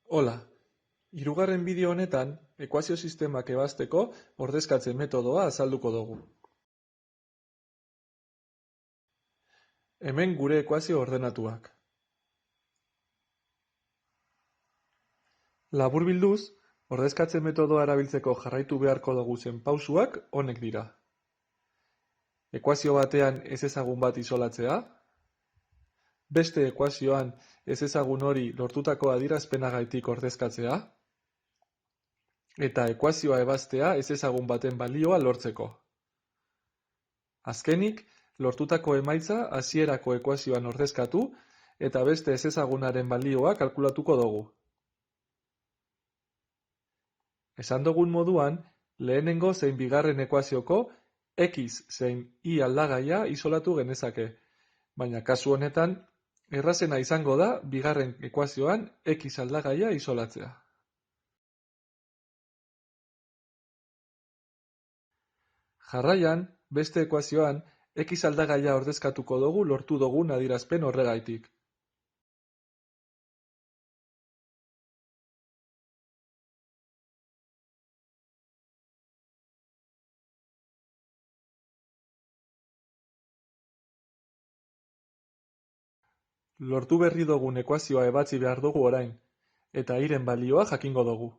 Hola, hirugarren bideo honetan ekuazio sistemak ebazteko ordezkatze metodoa azalduko dugu. Hemen gure ekuazio ordenatuak. Laburbilduz, ordezkatze metodoa erabiltzeko jarraitu beharko duguzen pausuak honek dira. Ekuazio batean ezezagun bat isolatzea, beste ekuazioan ezezagun hori lortutako adierazpenagatik ordezkatzea, eta ekuazioa ebaztea ezezagun baten balioa lortzeko. Azkenik, lortutako emaitza hasierako ekuazioan ordezkatu eta beste ezezagunaren balioa kalkulatuko dugu. Esan dugun moduan, lehenengo zein bigarren ekuazioko x zein y aldagaia isolatu genezake, baina kasu honetan, errazena izango da bigarren ekuazioan x aldagaia isolatzea. Jarraian, beste ekuazioan, x aldagaia ordezkatuko dugu lortu dugun adierazpen horregaitik. Lortu berri dugun ekuazioa ebatzi behar dugu orain, eta y-ren balioa jakingo dugu.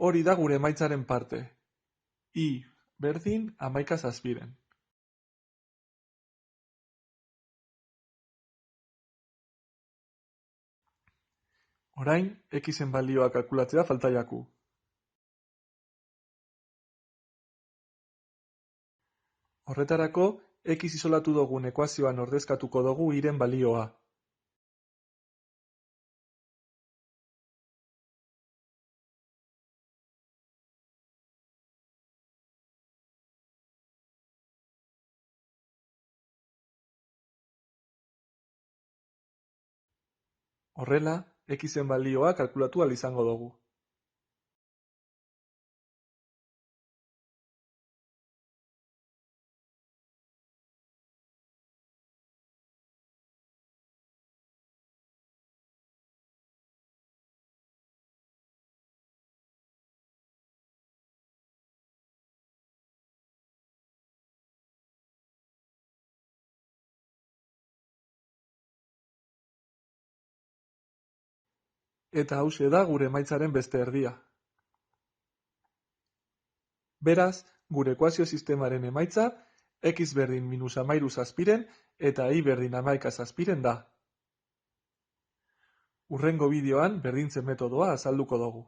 Hori da gure emaitzaren parte. I berdin 11,7. Orain, x-en balioa kalkulatzea falta jaku. Horretarako, x isolatu dugun ekuazioan ordezkatuko dugu y-ren balioa. Horrela, x-en balioa kalkulatu ahal izango dugu. Eta hauxe da gure emaitzaren beste erdia. Beraz, gure ekuazio sistemaren emaitza x berdin -13,7 eta y berdin 11,7 da. Hurrengo bideoan berdintze metodoa azalduko dugu.